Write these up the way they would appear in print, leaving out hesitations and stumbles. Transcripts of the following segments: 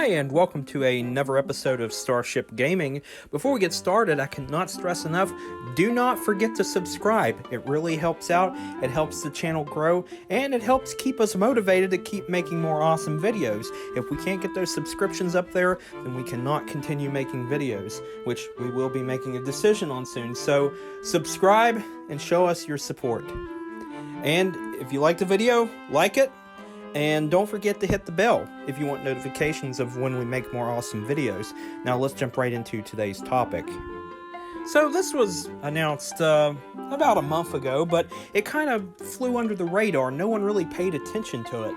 Hi, and welcome to another episode of Starship Gaming. Before we get started, I cannot stress enough, do not forget to subscribe. It really helps out, it helps the channel grow, and it helps keep us motivated to keep making more awesome videos. If we can't get those subscriptions up there, then we cannot continue making videos, which we will be making a decision on soon. So, subscribe and show us your support. And if you like the video, like it. And don't forget to hit the bell if you want notifications of when we make more awesome videos. Now let's jump right into today's topic. So this was announced about a month ago, but it kind of flew under the radar. No one really paid attention to it.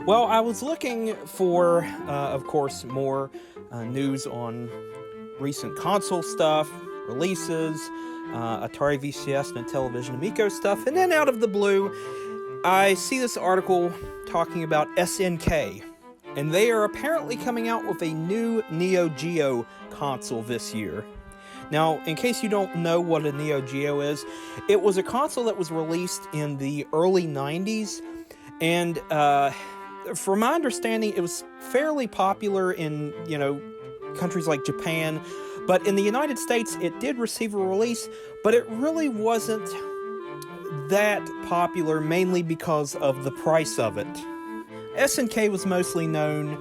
Well, I was looking for, of course, more news on recent console stuff, releases, Atari VCS and Television Amico stuff, and then out of the blue, I see this article talking about SNK, and they are apparently coming out with a new Neo Geo console this year. Now, in case you don't know what a Neo Geo is, it was a console that was released in the early 90s, and from my understanding, it was fairly popular in, countries like Japan, but in the United States, it did receive a release, but it really wasn't that popular, mainly because of the price of it. SNK was mostly known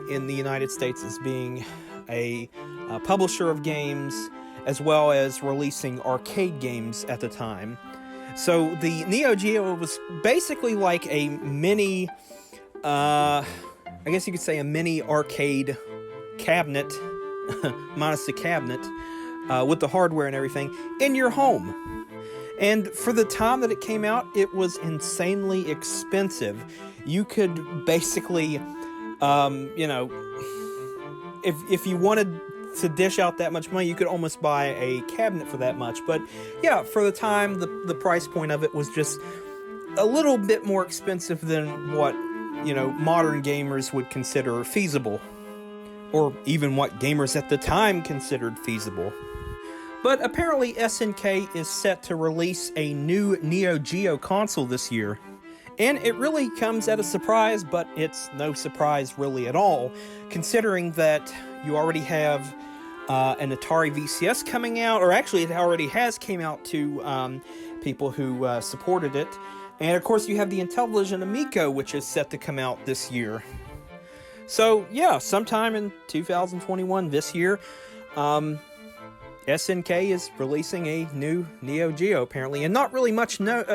in the United States as being a publisher of games, as well as releasing arcade games at the time. So the Neo Geo was basically like a mini, I guess you could say a mini arcade cabinet, minus the cabinet, with the hardware and everything, in your home. And for the time that it came out, it was insanely expensive. You could basically, if you wanted to dish out that much money, you could almost buy a cabinet for that much. But yeah, for the time, the price point of it was just a little bit more expensive than what, modern gamers would consider feasible. Or even what gamers at the time considered feasible. But apparently SNK is set to release a new Neo Geo console this year. And it really comes at a surprise, but it's no surprise really at all, considering that you already have an Atari VCS coming out, or actually it already has came out to people who supported it. And of course you have the Intellivision Amico, which is set to come out this year. So yeah, sometime in 2021, this year, SNK is releasing a new Neo Geo apparently, and not really much not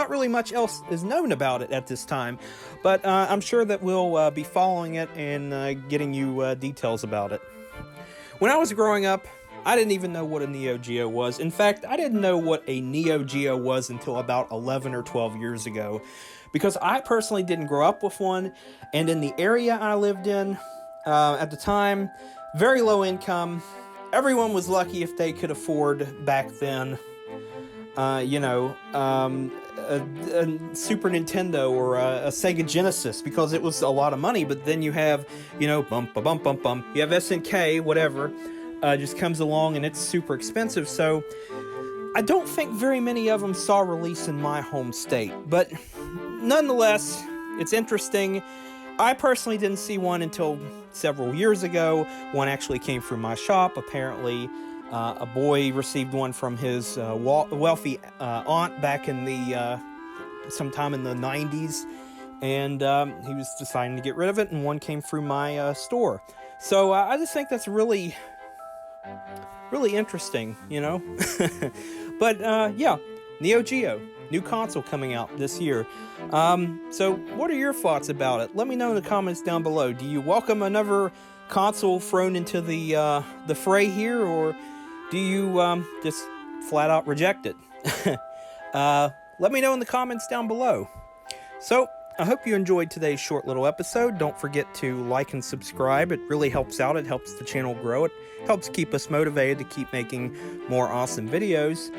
really much else is known about it at this time. But I'm sure that we'll be following it and getting you details about it. When I was growing up, I didn't even know what a Neo Geo was. In fact, I didn't know what a Neo Geo was until about 11 or 12 years ago, because I personally didn't grow up with one, and in the area I lived in at the time, very low income. Everyone was lucky if they could afford back then, a Super Nintendo or a Sega Genesis, because it was a lot of money. But then you have, bump, you have SNK, whatever, just comes along and it's super expensive. So I don't think very many of them saw release in my home state. But nonetheless, it's interesting. I personally didn't see one until several years ago. One actually came from my shop. Apparently, a boy received one from his wealthy aunt back in the sometime in the 90s, and he was deciding to get rid of it, and one came through my store. So I just think that's really, really interesting, But yeah, Neo Geo. New console coming out this year. So what are your thoughts about it? Let me know in the comments down below. Do you welcome another console thrown into the fray here, or do you just flat out reject it? Let me know in the comments down below. So I hope you enjoyed today's short little episode. Don't forget to like and subscribe. It really helps out. It helps the channel grow. It helps keep us motivated to keep making more awesome videos.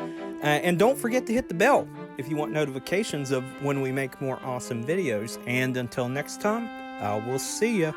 And don't forget to hit the bell if you want notifications of when we make more awesome videos. And until next time, I will see ya.